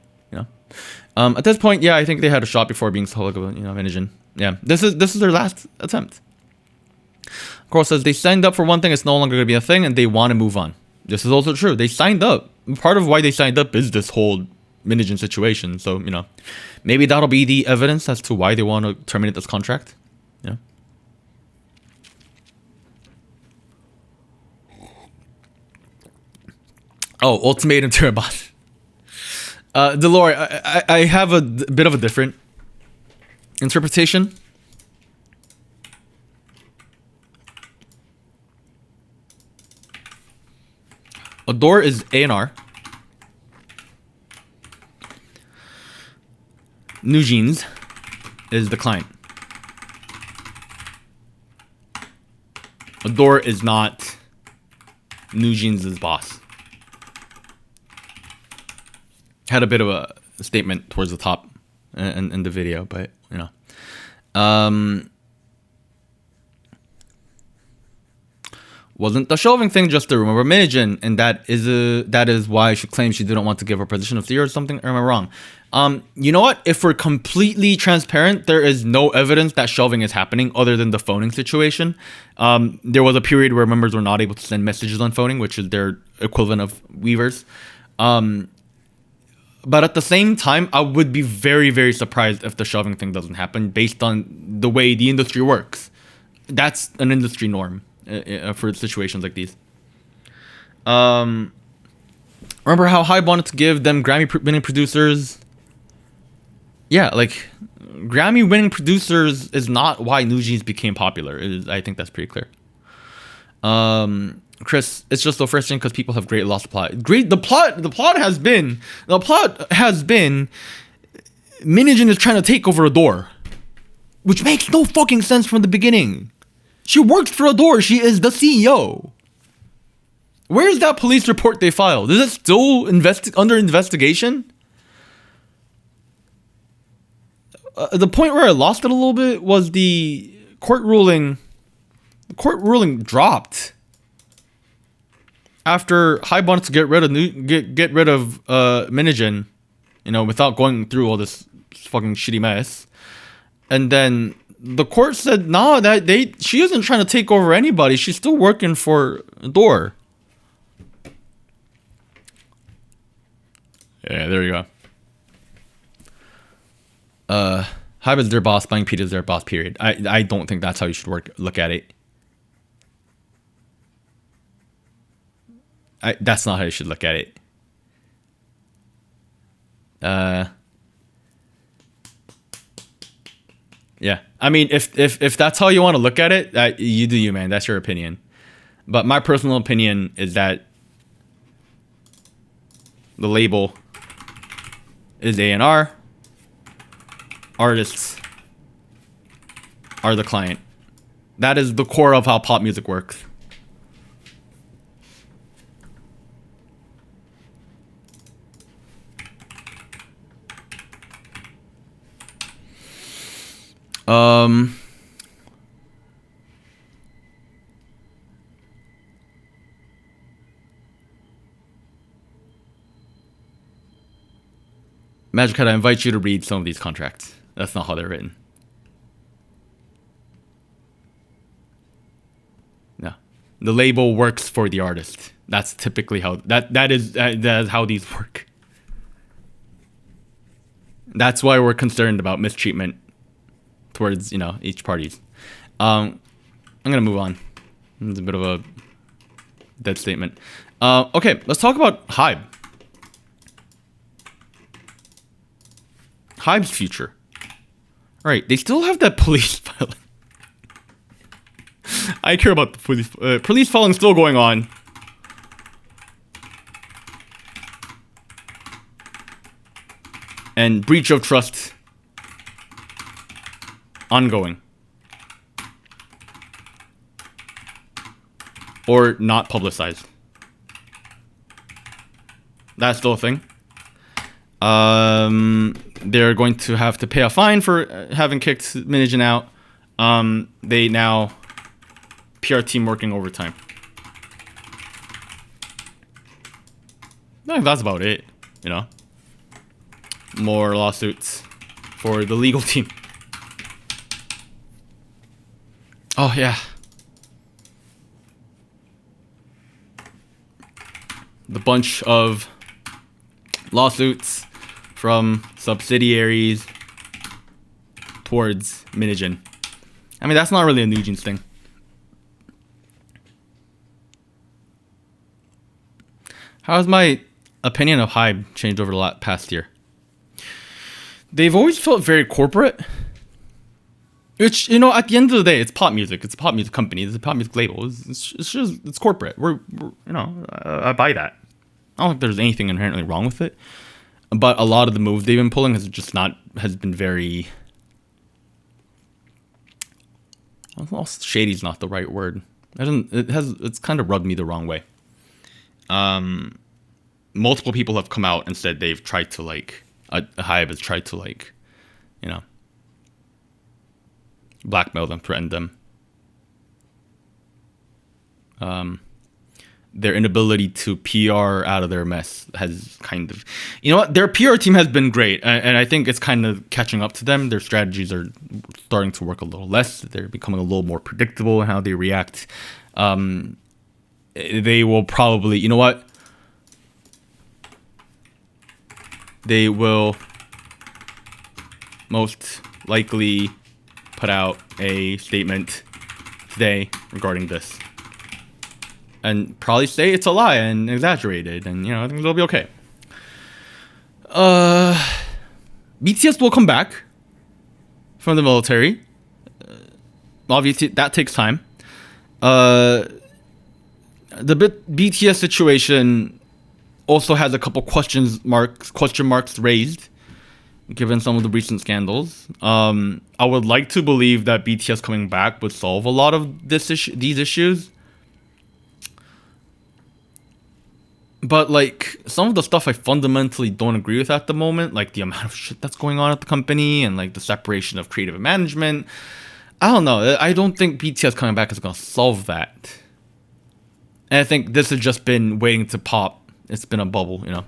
At this point, yeah, I think they had a shot before being so, managing. Yeah, this is their last attempt. Of course, says they signed up for one thing, it's no longer going to be a thing, and they want to move on. This is also true. They signed up. Part of why they signed up is this whole Minijin situation. So, maybe that'll be the evidence as to why they want to terminate this contract. Yeah. Oh, ultimatum to her boss. Delore, I have a bit of a different interpretation. Ador is A&R. NewJeans is the client. Ador is not NewJeans' boss. Had a bit of a statement towards the top in the video, but wasn't the shelving thing just a rumor of Minijin, and that is why she claims she didn't want to give her position of the year or something? Or am I wrong? You know what? If we're completely transparent, there is no evidence that shelving is happening other than the phoning situation. There was a period where members were not able to send messages on phoning, which is their equivalent of Weavers. But at the same time, I would be very, very surprised if the shelving thing doesn't happen based on the way the industry works. That's an industry norm for situations like these. Remember how Hybe wanted to give them Grammy-winning producers? Yeah, like, Grammy-winning producers is not why NewJeans became popular. I think that's pretty clear. Chris, it's just so frustrating because people have great lost plot. The plot has been Minijin is trying to take over Ador, which makes no fucking sense from the beginning. She works for Ador. She is the CEO. Where's that police report they filed? Is it still under investigation? The point where I lost it a little bit was the court ruling. The court ruling dropped after Hybe wanted to get rid of Minijin, without going through all this fucking shitty mess. And then the court said, "No, she isn't trying to take over anybody. She's still working for Ador." Yeah, there you go. Hybe is their boss. Buying Pete is their boss. Period. I don't think that's how you should look at it. That's not how you should look at it. Yeah. I mean, if that's how you want to look at it, you do you, man. That's your opinion. But my personal opinion is that the label is A&R. Artists are the client. That is the core of how pop music works. Magic Cat, I invite you to read some of these contracts. That's not how they're written. No. The label works for the artist. That's typically how that is how these work. That's why we're concerned about mistreatment towards, each parties. I'm gonna move on. It's a bit of a dead statement. Okay, let's talk about Hybe. Hybe's future. Right, they still have that police filing. I care about the police filing still going on. And breach of trust ongoing. Or not publicized. That's still a thing. They're going to have to pay a fine for having kicked Minijin out. They now PR team working overtime. I think that's about it, More lawsuits for the legal team. Oh, yeah. the bunch of lawsuits from subsidiaries towards NewJeans. I mean, that's not really a NewJeans thing. How has my opinion of Hybe changed over the past year? They've always felt very corporate. Which, you know, at the end of the day, it's pop music. It's a pop music company. It's a pop music label. It's corporate. We're you know, I buy that. I don't think there's anything inherently wrong with it. But a lot of the moves they've been pulling has been very... Well, shady's not the right word. It's kind of rubbed me the wrong way. Multiple people have come out and said they've tried to Hybe has tried to you know, blackmail them, threaten them. Their inability to PR out of their mess has kind of, you know what, their PR team has been great, and I think it's kind of catching up to them. Their strategies are starting to work a little less. They're becoming a little more predictable in how they react. They will probably, you know what, they will most likely put out a statement today regarding this. And probably say it's a lie and exaggerated, and you know, I think it'll be okay. BTS will come back from the military. Obviously, that takes time. The BTS situation also has a couple question marks raised, given some of the recent scandals. I would like to believe that BTS coming back would solve a lot of these issues. But like, some of the stuff I fundamentally don't agree with at the moment, like the amount of shit that's going on at the company and like the separation of creative and management. I don't know. I don't think BTS coming back is going to solve that. And I think this has just been waiting to pop. It's been a bubble, you know.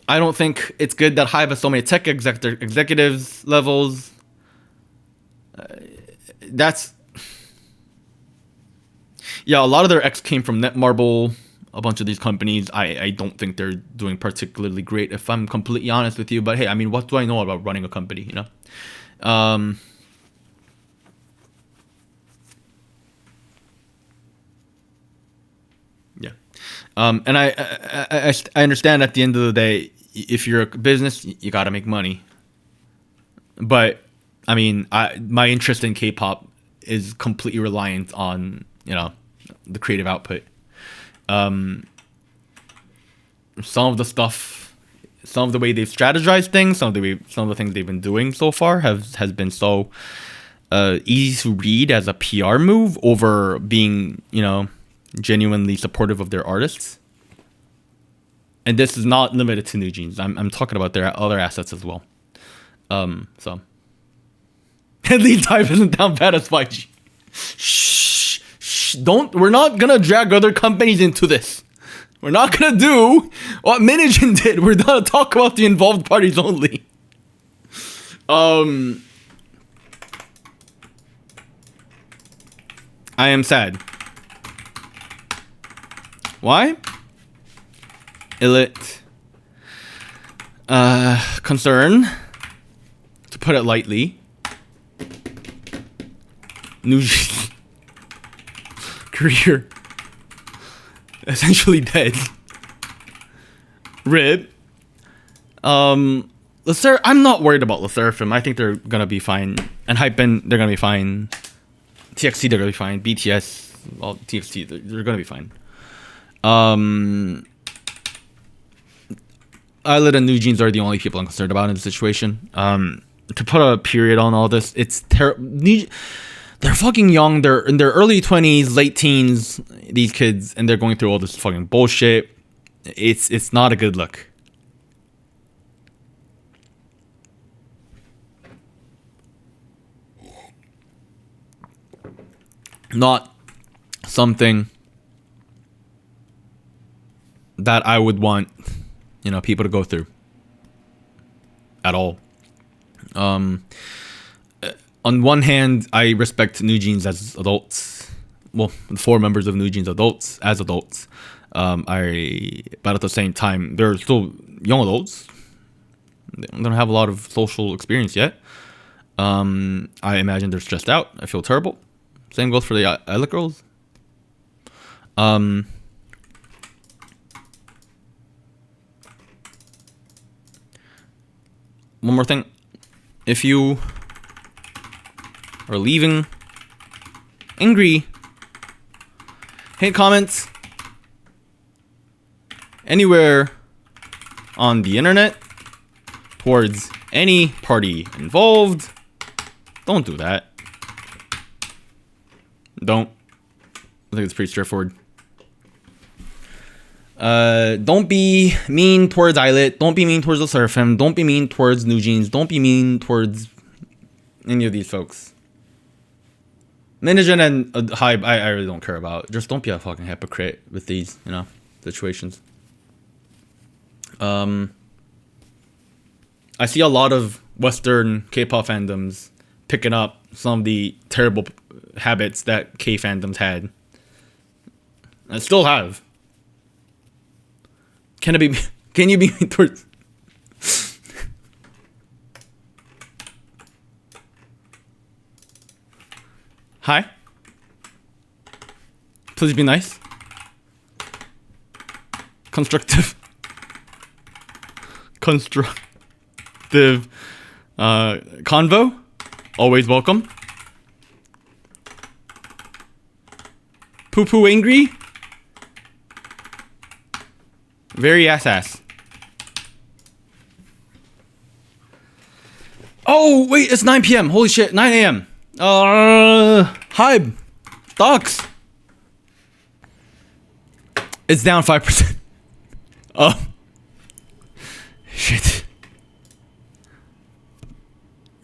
I don't think it's good that Hybe has so many tech executives levels. Yeah, a lot of their ex came from Netmarble, a bunch of these companies. I don't think they're doing particularly great, if I'm completely honest with you. But hey, I mean, what do I know about running a company, you know? Yeah. And I understand at the end of the day, if you're a business, you got to make money. But, I mean, my interest in K-pop is completely reliant on, you know, the creative output. Some of the stuff, some of the way they've strategized things, some of the things they've been doing so far has been so easy to read as a PR move over being, you know, genuinely supportive of their artists. And this is not limited to NewJeans. I'm talking about their other assets as well. So at least Hybe isn't down bad as YG. We're not gonna drag other companies into this. We're not gonna do what NewJeans did. We're gonna talk about the involved parties only. I am sad. Why? Concern, to put it lightly. NewJeans career essentially dead. RIP. I'm not worried about LE, I think they're gonna be fine. And Hype, they're gonna be fine. TXT, they're gonna be fine. BTS, well, TXT, they're gonna be fine. Eyelid and NewJeans are the only people I'm concerned about in the situation. To put a period on all this, it's terrible. They're fucking young. They're in their early 20s, late teens, these kids, and they're going through all this fucking bullshit. It's not a good look. Not something that I would want, you know, people to go through at all. On one hand, I respect NewJeans as adults. the 4 members of NewJeans adults as adults. But at the same time, they're still young adults. They don't have a lot of social experience yet. I imagine they're stressed out. I feel terrible. Same goes for the Islet girls. One more thing. If you are leaving angry hate comments anywhere on the internet towards any party involved, don't do that. Don't. I think it's pretty straightforward. Don't be mean towards Islet. Don't be mean towards the Seraphim. Don't be mean towards NewJeans. Don't be mean towards any of these folks. Minigen and Hybe, I really don't care about. Just don't be a fucking hypocrite with these, situations. I see a lot of Western K-pop fandoms picking up some of the terrible habits that K fandoms had. I still have. Can you be mean towards... Hi? Please be nice. Constructive convo. Always welcome. Poo-poo angry. Very ass. Oh, wait, it's 9 p.m. Holy shit, 9 a.m. Hybe. Stocks. It's down 5%. Oh. Shit.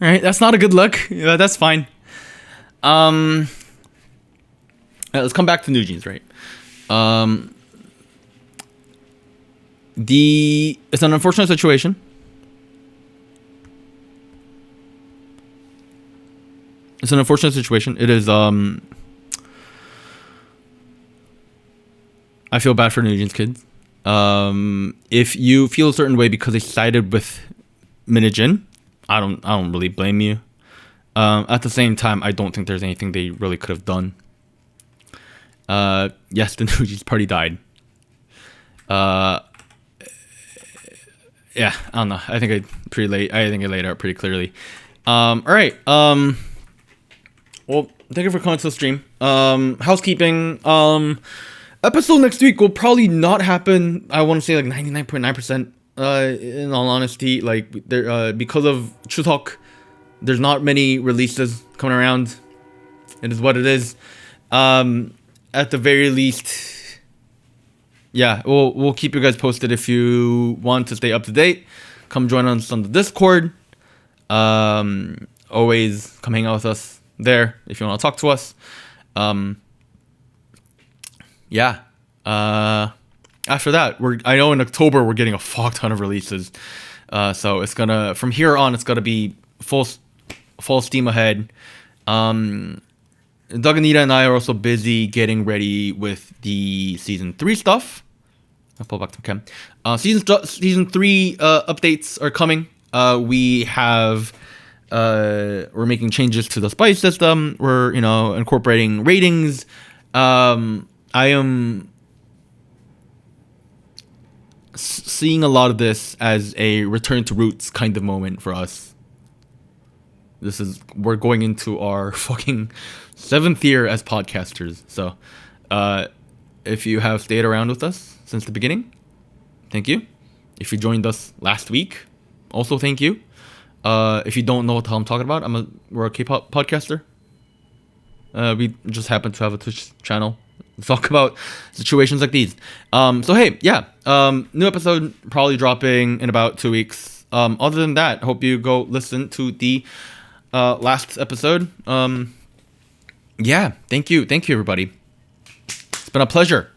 Alright, that's not a good look. Yeah, that's fine. Let's come back to NewJeans, right? It's an unfortunate situation. It's an unfortunate situation. It is, I feel bad for NewJeans kids. If you feel a certain way because they sided with Minijin, I don't really blame you. At the same time, I don't think there's anything they really could have done. Yes, the NewJeans party died. Yeah, I don't know. I think I laid it out pretty clearly. All right. Well, thank you for coming to the stream. Housekeeping. Episode next week will probably not happen. I want to say like 99.9%. In all honesty, like there, because of SojuTalk, there's not many releases coming around. It is what it is. At the very least, yeah, we'll keep you guys posted. If you want to stay up to date, come join us on the Discord. Always come hang out with us there if you want to talk to us. Yeah. After that, I know in October we're getting a fuck ton of releases. So it's gonna, from here on, it's gonna be full steam ahead. Doug, Anita, and I are also busy getting ready with the season 3 stuff. I'll pull back to Cam. Season 3 updates are coming. We're making changes to the spice system. We're incorporating ratings. I am seeing a lot of this as a return to roots kind of moment for us. We're going into our fucking 7th year as podcasters. So, if you have stayed around with us since the beginning, thank you. If you joined us last week, also thank you. If you don't know what the hell I'm talking about, we're a K-pop podcaster. We just happen to have a Twitch channel to talk about situations like these. So hey, yeah, new episode probably dropping in about 2 weeks. Other than that, hope you go listen to the last episode. Yeah, thank you everybody. It's been a pleasure.